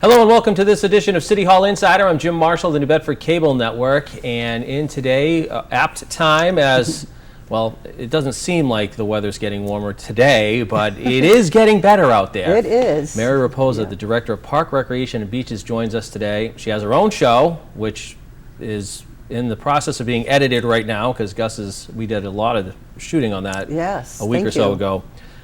Hello and welcome to this edition of City Hall Insider. I'm Jim Marshall, the New Bedford Cable Network, and in today, apt time as, well, it doesn't seem like the weather's getting warmer today, but it is getting better out there. It is. Mary Rapoza, the Director of Park Recreation and Beaches, joins us today. She has her own show, which is in the process of being edited right now, because we did a lot of shooting on that a week or so ago.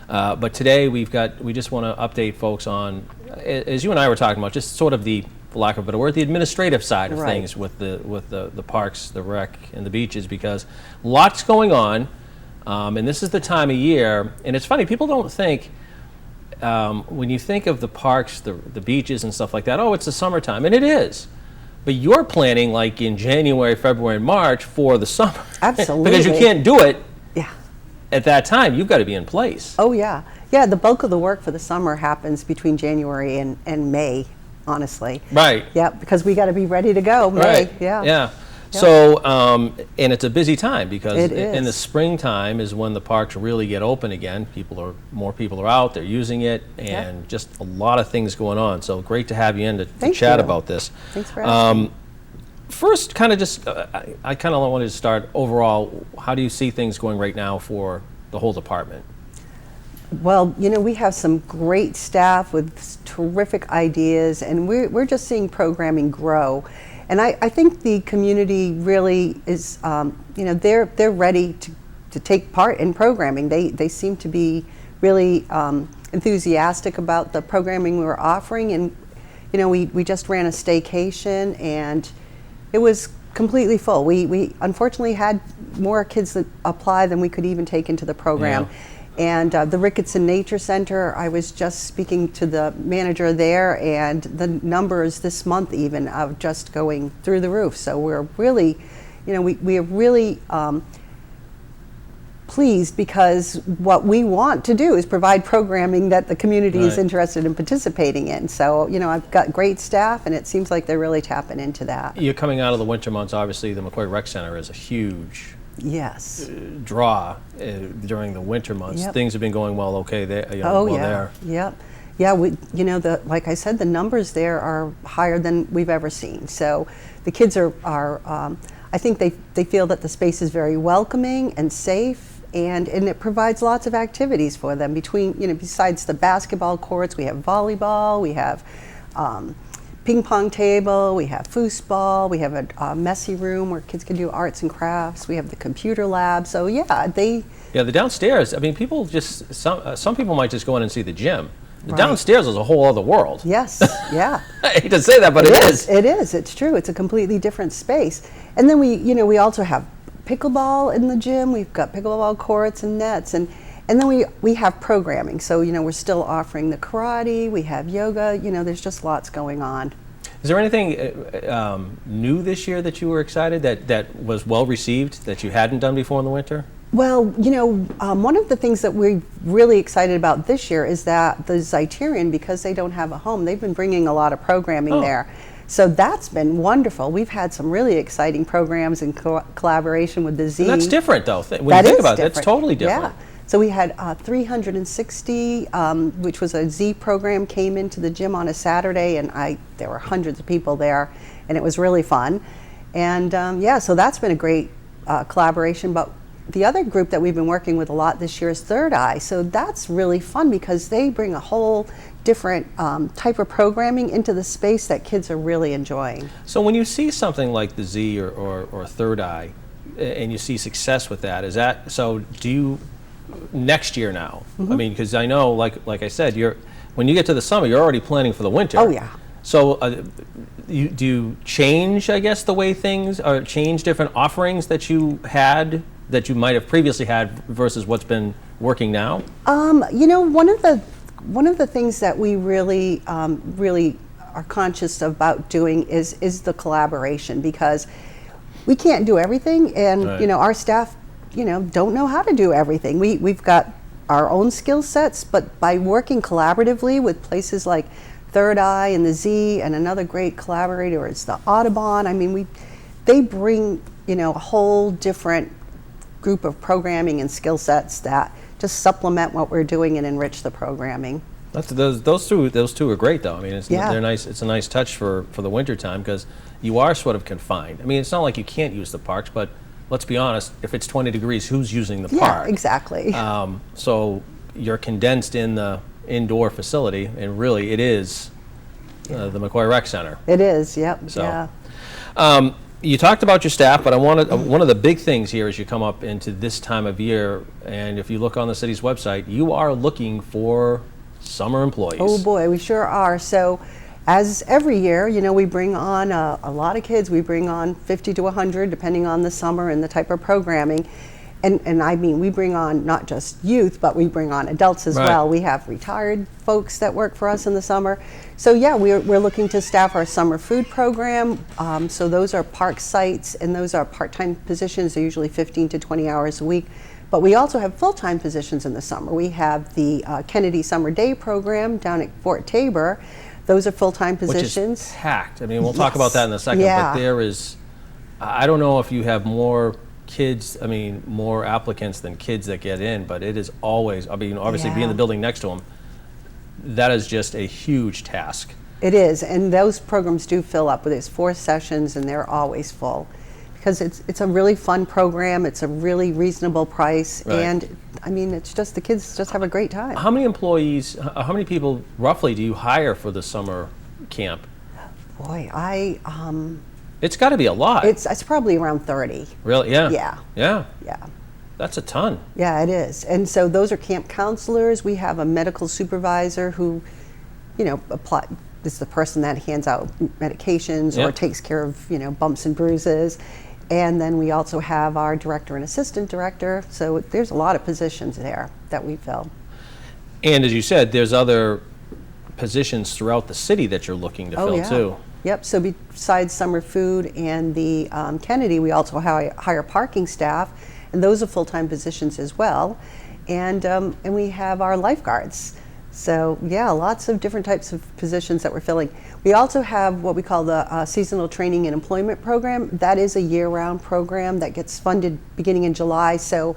But today we just want to update folks on, as you and I were talking about, just sort of the, for lack of a better word, the administrative side of things with the parks, the rec, and the beaches, because lots going on, and this is the time of year. And it's funny, people don't think, when you think of the parks, the beaches and stuff like that, oh, it's the summertime, and it is. But you're planning like in January, February, and March for the summer. Absolutely. Because you can't do it at that time. You've got to be in place. Oh, yeah. Yeah, the bulk of the work for the summer happens between January and May, honestly. Right. Yeah, because we got to be ready to go. May. Right. Yeah. Yeah. So, and it's a busy time because It in the is. springtime is when the parks really get open again. More people are out, they're using it, and just a lot of things going on. So great to have you in to chat about this. Thanks for asking. First, kind of just, I kind of wanted to start overall, how do you see things going right now for the whole department? Well, you know, we have some great staff with terrific ideas, and we're just seeing programming grow. And I think the community really is, you know, they're ready to take part in programming. They seem to be really enthusiastic about the programming we were offering. And, you know, we just ran a staycation, and it was completely full. We unfortunately had more kids that apply than we could even take into the program. Yeah. And the Ricketson Nature Center, I was just speaking to the manager there, and the numbers this month even are just going through the roof. So we're really, you know, we are really pleased, because what we want to do is provide programming that the community is interested in participating in. So, you know, I've got great staff, and it seems like they're really tapping into that. You're coming out of the winter months. Obviously, the McCoy Rec Center is a huge draw during the winter months. Things have been going well, okay, there. Yeah, you know, like I said, the numbers there are higher than we've ever seen. So the kids are I think they feel that the space is very welcoming and safe, and it provides lots of activities for them. Between, you know, besides the basketball courts, we have volleyball, we have ping pong table, we have foosball, we have a messy room where kids can do arts and crafts, we have the computer lab. So the downstairs, I mean, people just, some people might just go in and see the gym. The downstairs is a whole other world. Yes, yeah. I hate to say that, but it is. It is, it's true. It's a completely different space. And then we also have pickleball in the gym. We've got pickleball courts and nets, and then we have programming. So, you know, we're still offering the karate, we have yoga, you know, there's just lots going on. Is there anything new this year that you were excited, that was well received, that you hadn't done before in the winter? Well, you know, one of the things that we're really excited about this year is that the Zeiterion, because they don't have a home, they've been bringing a lot of programming there. So that's been wonderful. We've had some really exciting programs in collaboration with the Z. And that's different, though. When you think about it, it's totally different. Yeah. So we had 360, which was a Z program, came into the gym on a Saturday, and there were hundreds of people there, and it was really fun. And so that's been a great collaboration. But the other group that we've been working with a lot this year is Third Eye. So that's really fun, because they bring a whole different type of programming into the space that kids are really enjoying. So when you see something like the Z or Third Eye, and you see success with that, so do you, next year now, I mean, because I know, like I said, when you get to the summer, you're already planning for the winter. Oh, yeah. So do you change, I guess, the way things, or change different offerings that you had, that you might have previously had, versus what's been working now? You know, one of the things that we really are conscious about doing is the collaboration, because we can't do everything, and you know, our staff, you know, don't know how to do everything. We've got our own skill sets, but by working collaboratively with places like Third Eye and the Z, and another great collaborator is the Audubon. I mean, they bring, you know, a whole different group of programming and skill sets that just supplement what we're doing and enrich the programming. Those two are great though. I mean, they're nice. It's a nice touch for the winter time because you are sort of confined. I mean, it's not like you can't use the parks, but let's be honest. If it's 20 degrees, who's using the park? Yeah, exactly. So you're condensed in the indoor facility, and really, it is the McCoy Rec Center. It is. Yep. So, yeah. You talked about your staff, but I wanted one of the big things here as you come up into this time of year, and if you look on the city's website, you are looking for summer employees. Oh boy, we sure are. So as every year, we bring on a lot of kids. We bring on 50 to 100 depending on the summer and the type of programming. And I mean, we bring on not just youth, but we bring on adults as well. We have retired folks that work for us in the summer. So yeah, we're looking to staff our summer food program. So those are park sites, and those are part-time positions. They're usually 15 to 20 hours a week. But we also have full-time positions in the summer. We have the Kennedy Summer Day program down at Fort Tabor. Those are full-time positions. Which is packed. I mean, we'll talk about that in a second, but there is, I don't know if you have more kids, more applicants than kids that get in, but it is always, obviously being in the building next to them, that is just a huge task. It is, and those programs do fill up. There's 4 sessions, and they're always full. Because it's a really fun program, it's a really reasonable price, and it's just the kids just have a great time. How many employees, how many people roughly do you hire for the summer camp? Boy, it's got to be a lot. It's probably around 30. Really? Yeah. Yeah. That's a ton. Yeah, it is. And so those are camp counselors. We have a medical supervisor who, is the person that hands out medications or takes care of, bumps and bruises. And then we also have our director and assistant director. So there's a lot of positions there that we fill. And as you said, there's other positions throughout the city that you're looking to fill too. Yep, so besides summer food and the Kennedy, we also hire parking staff, and those are full-time positions as well. And we have our lifeguards. So yeah, lots of different types of positions that we're filling. We also have what we call the Seasonal Training and Employment Program. That is a year-round program that gets funded beginning in July. So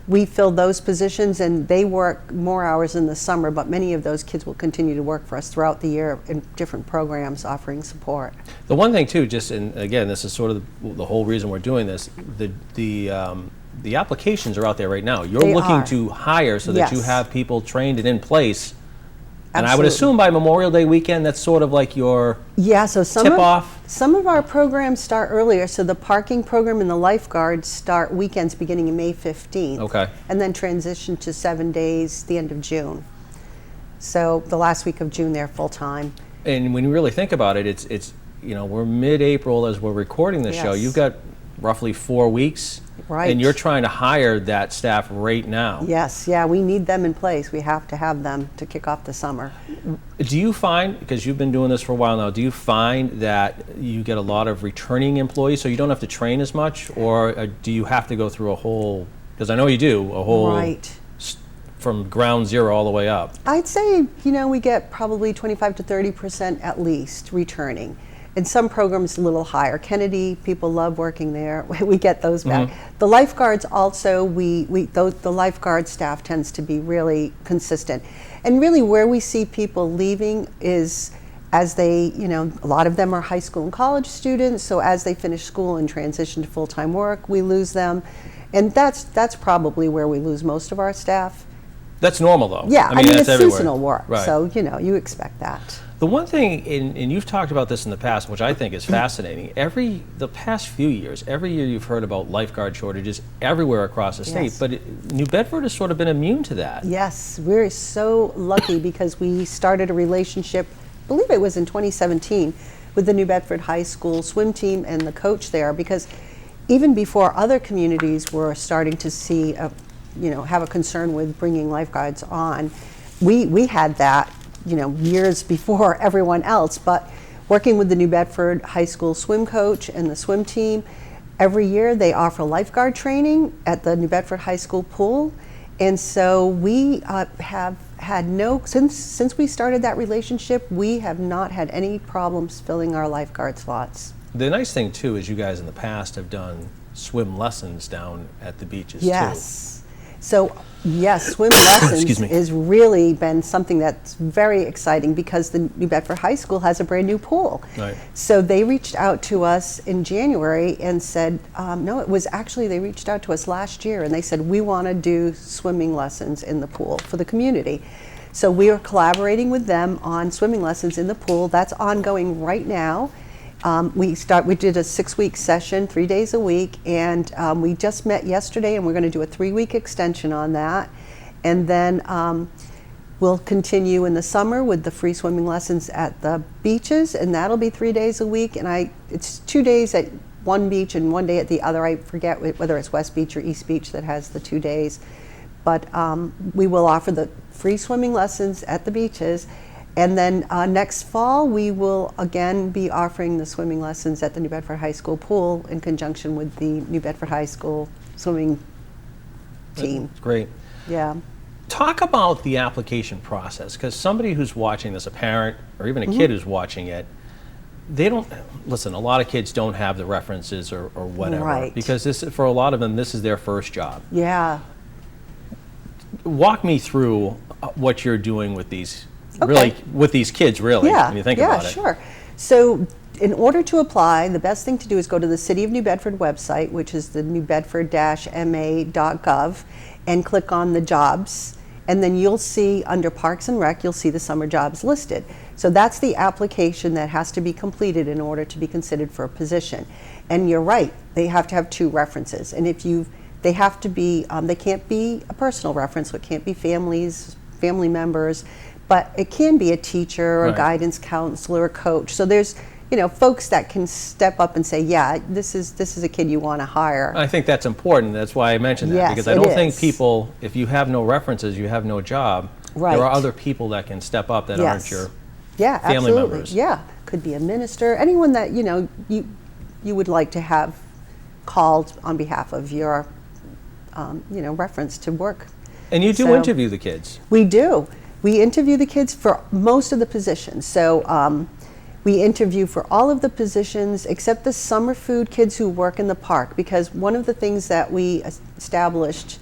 we fill those positions, and they work more hours in the summer, but many of those kids will continue to work for us throughout the year in different programs offering support. The one thing too, and again, this is sort of the whole reason we're doing this, the applications are out there right now. You're looking to hire so that you have people trained and in place. And I would assume by Memorial Day weekend, that's sort of like your tip-off. Some of our programs start earlier. So the parking program and the lifeguards start weekends beginning in May 15th. Okay. And then transition to 7 days the end of June. So the last week of June, they're full-time. And when you really think about it, it's we're mid-April as we're recording this show. You've got roughly 4 weeks. Right. And you're trying to hire that staff right now. Yes, we need them in place. We have to have them to kick off the summer. Do you find, because you've been doing this for a while now, do you find that you get a lot of returning employees so you don't have to train as much, or do you have to go through a whole, because I know you do, a whole from ground zero all the way up? I'd say, we get probably 25 to 30% at least returning. In some programs, a little higher. Kennedy, people love working there. We get those back. The lifeguards also, the lifeguard staff tends to be really consistent. And really where we see people leaving is as they, a lot of them are high school and college students, so as they finish school and transition to full-time work, we lose them. And that's probably where we lose most of our staff. That's normal though. Yeah, I mean it's everywhere. Seasonal work, so you expect that. The one thing, and you've talked about this in the past, which I think is fascinating, the past few years, every year you've heard about lifeguard shortages everywhere across the state, but New Bedford has sort of been immune to that. Yes, we're so lucky because we started a relationship, I believe it was in 2017, with the New Bedford High School swim team and the coach there, because even before other communities were starting to see, have a concern with bringing lifeguards on, we had that years before everyone else, but working with the New Bedford High School swim coach and the swim team, every year they offer lifeguard training at the New Bedford High School pool. And so we have had since we started that relationship, we have not had any problems filling our lifeguard slots. The nice thing too is you guys in the past have done swim lessons down at the beaches too. Yes. So yes, swim lessons has really been something that's very exciting because the New Bedford High School has a brand new pool. Right. So they reached out to us in January and said, no, it was actually, they reached out to us last year and they said, we want to do swimming lessons in the pool for the community. So we are collaborating with them on swimming lessons in the pool. That's ongoing right now. We did a 6-week session, 3 days a week, and we just met yesterday, and we're going to do a 3-week extension on that. And then we'll continue in the summer with the free swimming lessons at the beaches, and that'll be 3 days a week. And it's 2 days at one beach and 1 day at the other. I forget whether it's West Beach or East Beach that has the 2 days. But we will offer the free swimming lessons at the beaches. And then next fall, we will again be offering the swimming lessons at the New Bedford High School pool in conjunction with the New Bedford High School swimming team. That's great. Yeah. Talk about the application process, because somebody who's watching this, a parent or even a kid who's watching it, they don't, listen, a lot of kids don't have the references or whatever. Right. Because for a lot of them, this is their first job. Yeah. Walk me through what you're doing with these, really, with these kids, really, when you think about it. Yeah, sure. So in order to apply, the best thing to do is go to the City of New Bedford website, which is the newbedford-ma.gov, and click on the jobs. And then you'll see under Parks and Rec, you'll see the summer jobs listed. So that's the application that has to be completed in order to be considered for a position. And you're right, they have to have 2 references. And they have to be, they can't be a personal reference, so it can't be family members, but it can be a teacher or a guidance counselor or coach. So there's, folks that can step up and say, yeah, this is a kid you want to hire. I think that's important. That's why I mentioned that, Yes, because I don't think people, if you have no references, you have no job. Right. There are other people that can step up that aren't your family absolutely. members. Yeah, could be a minister, anyone that you would like to have called on behalf of your reference to work. And you do interview the kids. We do. We interview the kids for most of the positions. So we interview for all of the positions except the summer food kids who work in the park, because one of the things that we established,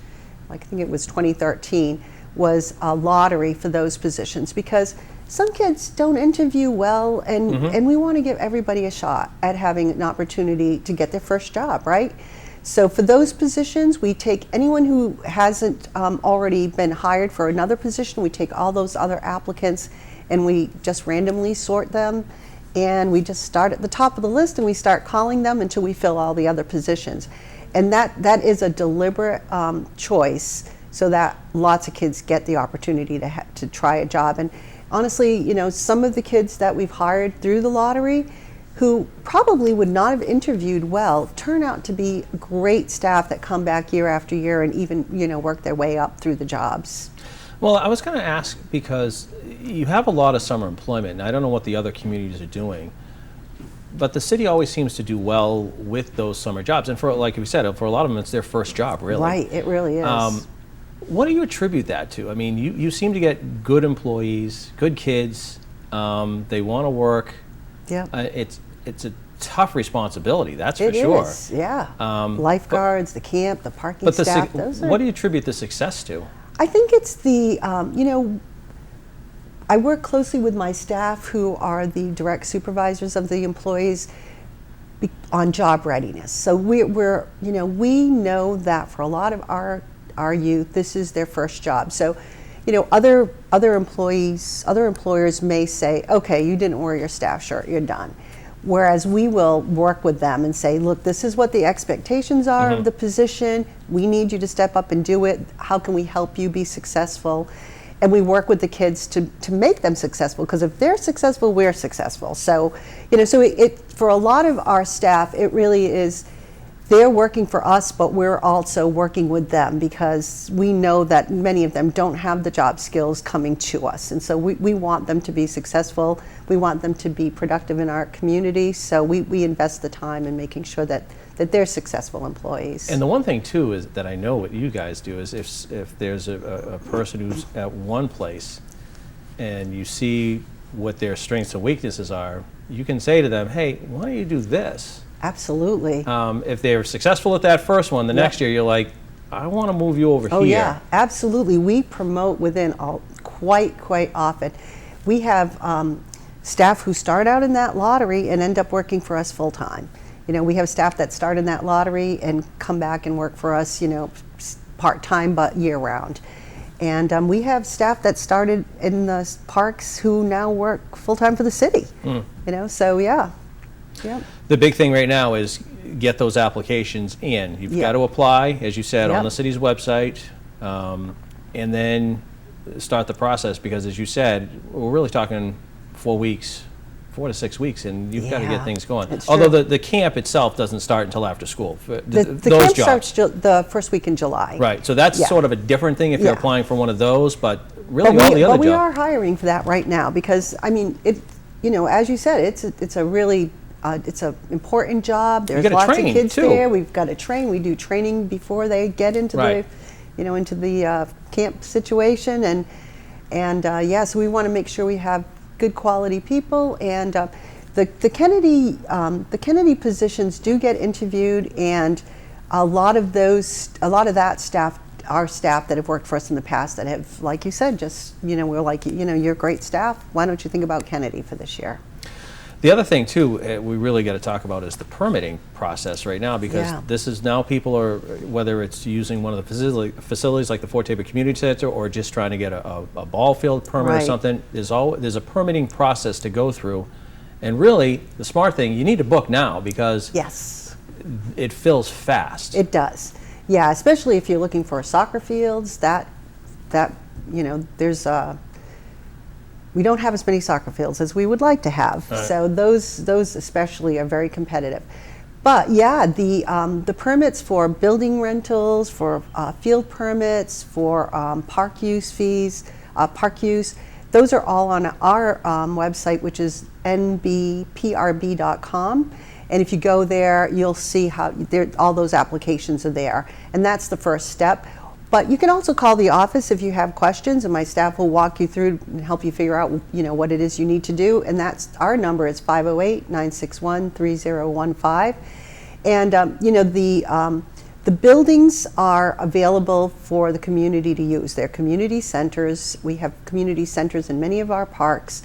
I think it was 2013, was a lottery for those positions, because some kids don't interview well, and we want to give everybody a shot at having an opportunity to get their first job, right? So for those positions, we take anyone who hasn't already been hired for another position. We take all those other applicants and we just randomly sort them, and we just start at the top of the list and we start calling them until we fill all the other positions. And that is a deliberate choice so that lots of kids get the opportunity to try a job. And honestly, some of the kids that we've hired through the lottery who probably would not have interviewed well turn out to be great staff that come back year after year and even work their way up through the jobs. Well, I was going to ask, because you have a lot of summer employment, and I don't know what the other communities are doing, but the city always seems to do well with those summer jobs. And for, like we said, for a lot of them, it's their first job, really. Right, it really is. What do you attribute that to? I mean, you seem to get good employees, good kids. They want to work. Yeah. It's a tough responsibility, that's for sure. It is, yeah. Lifeguards, the camp, the parking staff. What do you attribute the success to? I think it's the, I work closely with my staff who are the direct supervisors of the employees on job readiness. So we know that for a lot of our youth, this is their first job. So, other employers may say, okay, you didn't wear your staff shirt, you're done. Whereas we will work with them and say, look, this is what the expectations are of the position. We need you to step up and do it. How can we help you be successful? And we work with the kids to make them successful, because if they're successful, we're successful. So, for a lot of our staff, it really is, they're working for us, but we're also working with them, because we know that many of them don't have the job skills coming to us. And so we want them to be successful. We want them to be productive in our community. So we invest the time in making sure that they're successful employees. And the one thing too is that I know what you guys do is if there's a person who's at one place and you see what their strengths and weaknesses are, you can say to them, hey, why don't you do this? Absolutely. If they're successful at that first one, the next year you're like, I want to move you over here. Oh yeah, absolutely. We promote within quite often. We have staff who start out in that lottery and end up working for us full time. You know, we have staff that start in that lottery and come back and work for us, you know, part time but year round. And we have staff that started in the parks who now work full time for the city. You know, so yeah. Yep. The big thing right now is get those applications in. You've got to apply, as you said, on the city's website, and then start the process, because as you said, we're really talking 4 weeks, 4 to 6 weeks, and you've got to get things going. Although the camp itself doesn't start until after school. The camp starts the first week in July. Right, so that's sort of a different thing if you're applying for one of those, but really all the other jobs. But we are hiring for that right now, because, I mean, you know, as you said, it's a really it's an important job. There's lots of kids there. We've got to train. We do training before they get into the, you know, into the camp situation, and yeah. So we want to make sure we have good quality people, and the Kennedy positions do get interviewed, and a lot of that staff are staff that have worked for us in the past that have, like you said, just, you know, we're like, you know, you're great staff. Why don't you think about Kennedy for this year? The other thing, too, we really got to talk about is the permitting process right now, because this is now people are, whether it's using one of the facilities like the Fort Taber Community Center or just trying to get a ball field permit or something, there's a permitting process to go through. And really, the smart thing, you need to book now, because it fills fast. It does. Yeah, especially if you're looking for soccer fields, that you know, there's we don't have as many soccer fields as we would like to have, so those especially are very competitive. But yeah, the permits for building rentals, for field permits, for park use fees, park use, those are all on our website, which is nbprb.com. And if you go there, you'll see how all those applications are there, and that's the first step. But you can also call the office if you have questions, and my staff will walk you through and help you figure out, you know, what it is you need to do. And that's our number is 508-961-3015. And you know, the buildings are available for the community to use. They're community centers. We have community centers in many of our parks.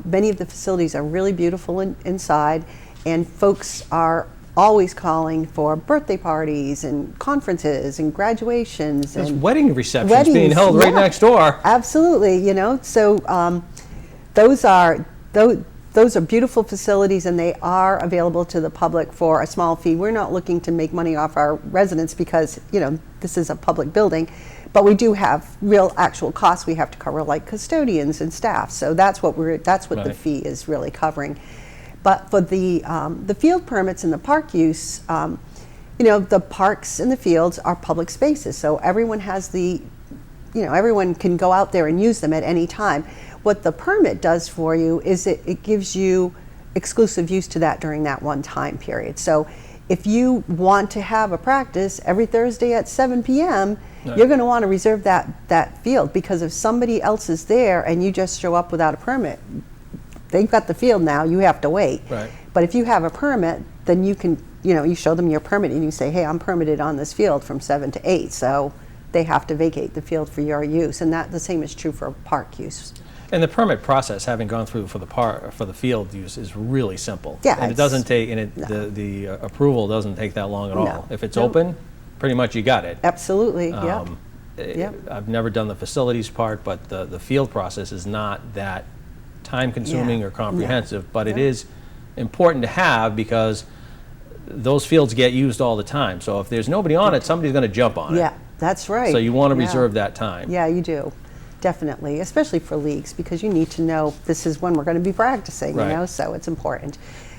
Many of the facilities are really beautiful inside, and folks are always calling for birthday parties and conferences and graduations. There's wedding receptions being held right next door. Absolutely, you know. So those are beautiful facilities, and they are available to the public for a small fee. We're not looking to make money off our residents, because, you know, this is a public building, but we do have real actual costs we have to cover, like custodians and staff. So that's what the fee is really covering. But for the field permits and the park use, you know, the parks and the fields are public spaces, so everyone has everyone can go out there and use them at any time. What the permit does for you is it gives you exclusive use to that during that one time period. So if you want to have a practice every Thursday at 7 p.m., you're going to want to reserve that field, because if somebody else is there and you just show up without a permit, they've got the field now, you have to wait. But if you have a permit, then you can, you know, you show them your permit and you say, hey, I'm permitted on this field from 7 to 8, so they have to vacate the field for your use. And the same is true for park use. And the permit process, having gone through for the field use, is really simple. Yeah, and it doesn't take, the approval doesn't take that long at all. If it's open, pretty much you got it. Absolutely. I've never done the facilities part, but the field process is not that time-consuming or comprehensive, but it is important to have, because those fields get used all the time. So if there's nobody on it, somebody's going to jump on it. Yeah, that's right. So you want to reserve that time. Yeah, you do. Definitely, especially for leagues, because you need to know this is when we're going to be practicing, you know, so it's important.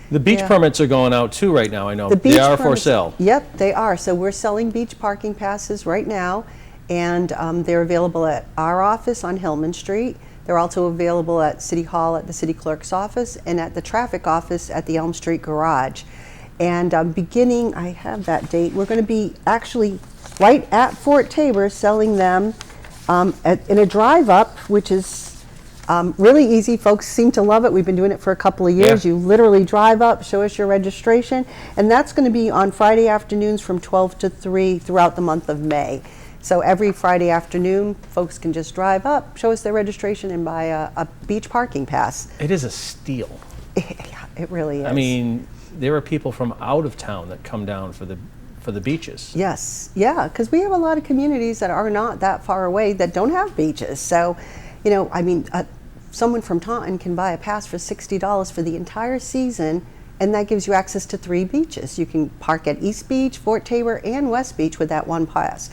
The beach permits are going out too right now, I know. They are for sale. Yep, they are. So we're selling beach parking passes right now, and they're available at our office on Hillman Street. They're also available at City Hall at the City Clerk's office, and at the traffic office at the Elm Street Garage. And beginning, I have that date, we're going to be actually right at Fort Taber selling them in a drive-up, which is Really easy. Folks seem to love it. We've been doing it for a couple of years. Yeah. You literally drive up, show us your registration, and that's going to be on Friday afternoons from 12 to 3 throughout the month of May. So every Friday afternoon, folks can just drive up, show us their registration, and buy a beach parking pass. It is a steal. Yeah, it really is. I mean, there are people from out of town that come down for the beaches. Yes, yeah, because we have a lot of communities that are not that far away that don't have beaches. So, you know, I mean, someone from Taunton can buy a pass for $60 for the entire season, and that gives you access to 3 beaches. You can park at East Beach, Fort Taber, and West Beach with that one pass.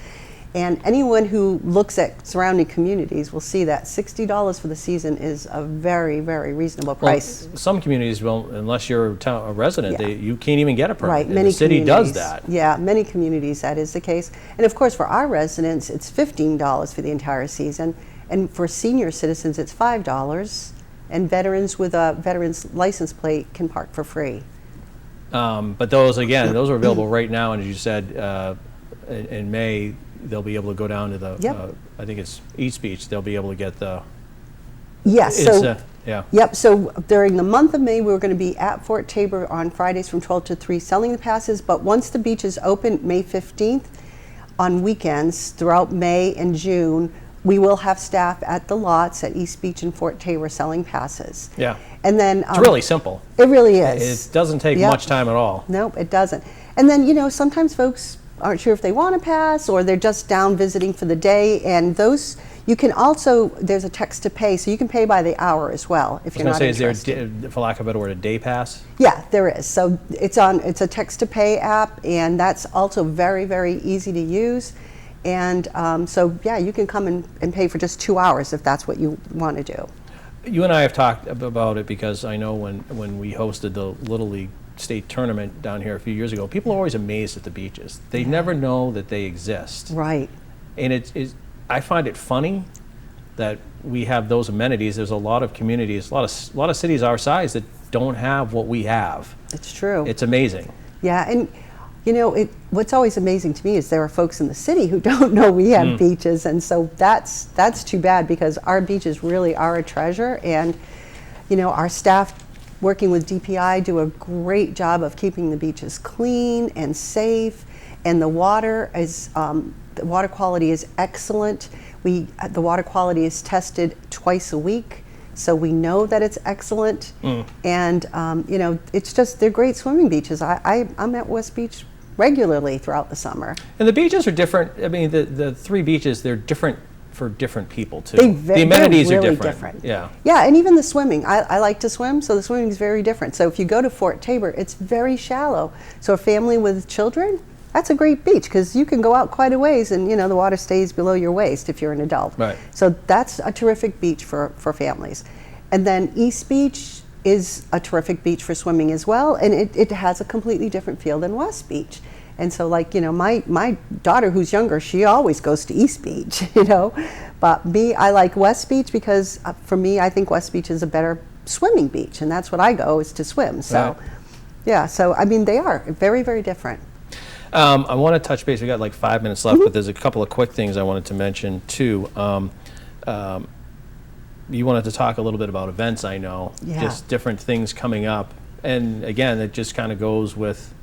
And anyone who looks at surrounding communities will see that $60 for the season is a very, very reasonable price. Well, some communities will, unless you're a resident, Yeah. you can't even get a permit. Right, And many the city does that. Yeah, many communities that is the case. And of course, for our residents, it's $15 for the entire season. And for senior citizens, it's $5. And veterans with a veteran's license plate can park for free. But those, again, those are available right now. And as you said, in May, they'll be able to go down to the, I think it's East Beach, they'll be able to get the... Yes, so, yeah. Yep, so during the month of May, we're going to be at Fort Taber on Fridays from 12 to 3 selling the passes, but once the beaches open May 15th, on weekends throughout May and June, we will have staff at the lots at East Beach and Fort Taber selling passes. Yeah. And then... it's really simple. It really is. It doesn't take much time at all. Nope, it doesn't. And then, you know, sometimes folks aren't sure if they want to pass, or they're just down visiting for the day, and those you can also, there's a text to pay, so you can pay by the hour as well if you're not interested. Is there, for lack of a better word, a day pass? Yeah, there is. So it's a text to pay app, and that's also very, very easy to use. And so yeah, you can come and pay for just 2 hours if that's what you want to do. You and I have talked about it because I know when we hosted the Little League state tournament down here a few years ago, people are always amazed at the beaches. They never know that they exist. Right. And I find it funny that we have those amenities. There's a lot of communities, a lot of cities our size that don't have what we have. It's true. It's amazing. Yeah, and you know, what's always amazing to me is there are folks in the city who don't know we have beaches, and so that's too bad, because our beaches really are a treasure. And you know, our staff working with DPI do a great job of keeping the beaches clean and safe, and the water quality is excellent. The water quality is tested twice a week, so we know that it's excellent. And you know, it's just, they're great swimming beaches. I'm at West Beach regularly throughout the summer. And the beaches are different. I mean, the 3 beaches, they're different for different people too. The amenities really are different. Yeah. Yeah, and even the swimming. I like to swim, so the swimming is very different. So if you go to Fort Taber, it's very shallow. So a family with children, that's a great beach, because you can go out quite a ways, and you know, the water stays below your waist if you're an adult. Right. So that's a terrific beach for families. And then East Beach is a terrific beach for swimming as well, and it has a completely different feel than West Beach. And so, like, you know, my daughter who's younger, she always goes to East Beach, you know. But me, I like West Beach because for me, I think West Beach is a better swimming beach, and that's what I go, is to swim. So, yeah, so I mean, they are very, very different. I want to touch base. We got like 5 minutes left, but there's a couple of quick things I wanted to mention too. You wanted to talk a little bit about events, I know, just different things coming up. And again, it just kind of goes with,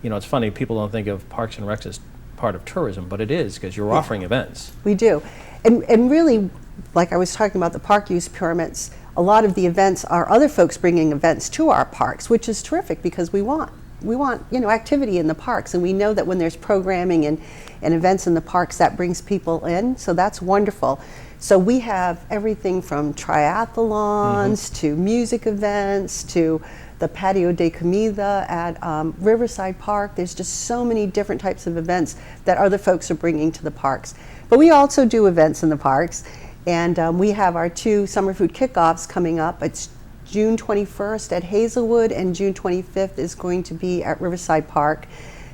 you know, it's funny, people don't think of Parks and Recs as part of tourism, but it is, because you're offering events. We do. And really, like I was talking about the park use permits, a lot of the events are other folks bringing events to our parks, which is terrific, because we want, you know, activity in the parks, and we know that when there's programming and events in the parks, that brings people in, so that's wonderful. So we have everything from triathlons to music events to the Patio de Comida at Riverside Park. There's just so many different types of events that other folks are bringing to the parks. But we also do events in the parks, and we have our 2 summer food kickoffs coming up. It's June 21st at Hazelwood, and June 25th is going to be at Riverside Park.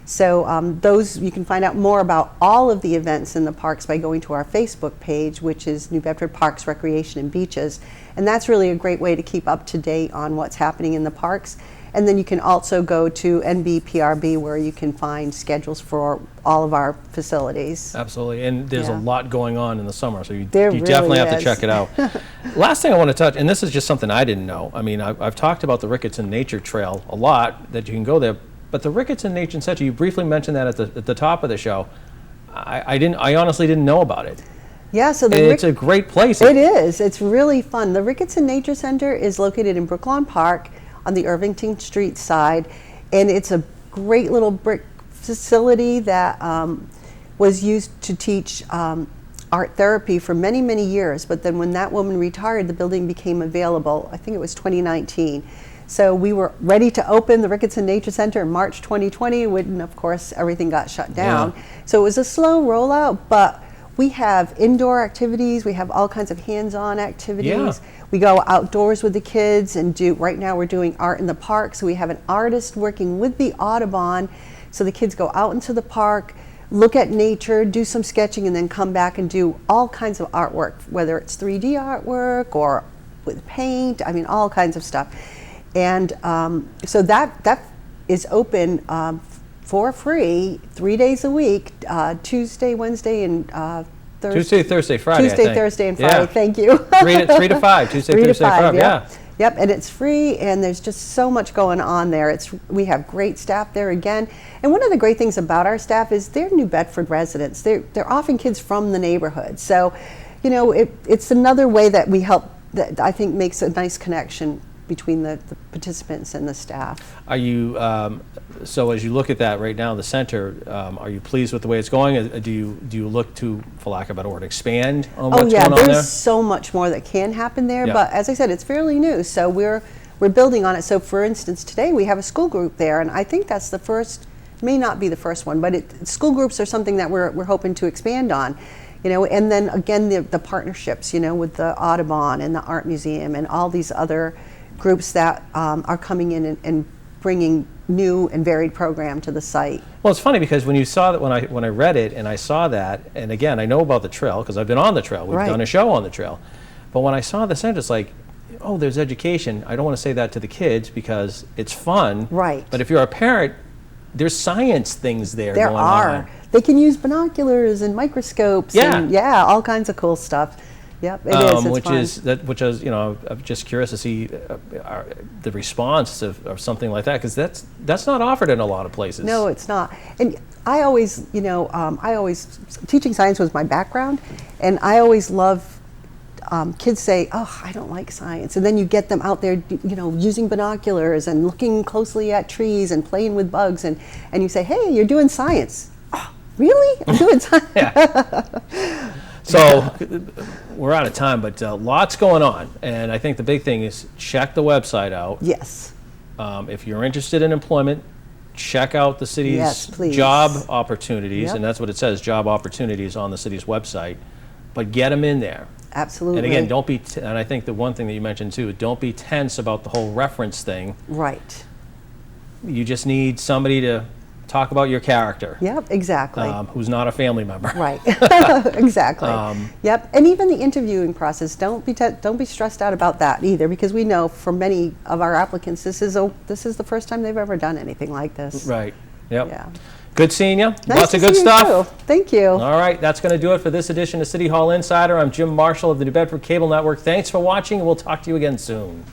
So those, you can find out more about all of the events in the parks by going to our Facebook page, which is New Bedford Parks, Recreation and Beaches. And that's really a great way to keep up to date on what's happening in the parks. And then you can also go to NBPRB where you can find schedules for all of our facilities. Absolutely, and there's a lot going on in the summer, so you really definitely have to check it out. Last thing I want to touch, and this is just something I didn't know. I mean, I've talked about the Ricketson Nature Trail a lot, that you can go there, but the Ricketson Nature Center, you briefly mentioned that at the top of the show. I honestly didn't know about it. Yeah, so it's a great place. It is. It's really fun. The Ricketson Nature Center is located in Brooklawn Park on the Irvington Street side, and it's a great little brick facility that was used to teach art therapy for many, many years. But then when that woman retired, the building became available. I think it was 2019. So we were ready to open the Ricketson Nature Center in March 2020, when of course everything got shut down. Yeah. So it was a slow rollout, but we have indoor activities, we have all kinds of hands-on activities. Yeah. We go outdoors with the kids and right now we're doing art in the park. So we have an artist working with the Audubon. So the kids go out into the park, look at nature, do some sketching, and then come back and do all kinds of artwork, whether it's 3D artwork or with paint, I mean, all kinds of stuff. And so that is open for free 3 days a week, Tuesday, Wednesday, and Thursday. Tuesday, Thursday, Friday. Tuesday, Thursday, and Friday. Yeah. Thank you. 3 to 5. Tuesday, Thursday, Friday. Yeah. Yep, and it's free, and there's just so much going on there. We have great staff there again, and one of the great things about our staff is they're New Bedford residents. They're often kids from the neighborhood, so you know it's another way that we help. That I think makes a nice connection between the participants and the staff. Are you, so as you look at that right now, the center, are you pleased with the way it's going? Do you look to, for lack of a better word, expand on what's going on there? There's so much more that can happen there, but as I said, it's fairly new, so we're building on it. So for instance, today we have a school group there, and I think that's the first, may not be the first one, but school groups are something that we're hoping to expand on. You know, and then again, the partnerships, you know, with the Audubon and the Art Museum and all these other groups that are coming in and bringing new and varied program to the site. Well, it's funny because when you saw that, when I read it and I saw that, and again, I know about the trail because I've been on the trail. We've done a show on the trail. But when I saw the center, it's like, oh, there's education. I don't want to say that to the kids because it's fun. Right. But if you're a parent, there's science things there going on. They can use binoculars and microscopes and all kinds of cool stuff. Yep, it is. It's which is, you know, I'm just curious to see the response of something like that, because that's not offered in a lot of places. No, it's not. And I always, you know, teaching science was my background, and I always love kids say, "Oh, I don't like science," and then you get them out there, you know, using binoculars and looking closely at trees and playing with bugs, and you say, "Hey, you're doing science." Oh, really? I'm doing science. So we're out of time, but lots going on, and I think the big thing is check the website out. Yes. If you're interested in employment, check out the city's job opportunities, and that's what it says, job opportunities on the city's website, but get them in there. Absolutely. And again, don't be, and I think the one thing that you mentioned too, don't be tense about the whole reference thing. Right. You just need somebody to talk about your character. Yep, exactly. Who's not a family member. Right. Exactly. Yep. And even the interviewing process, don't be stressed out about that either, because we know for many of our applicants, this is the first time they've ever done anything like this. Right. Yep. Yeah. Good seeing you. Nice Lots of good stuff. Too. Thank you. All right, that's going to do it for this edition of City Hall Insider. I'm Jim Marshall of the New Bedford Cable Network. Thanks for watching, and we'll talk to you again soon.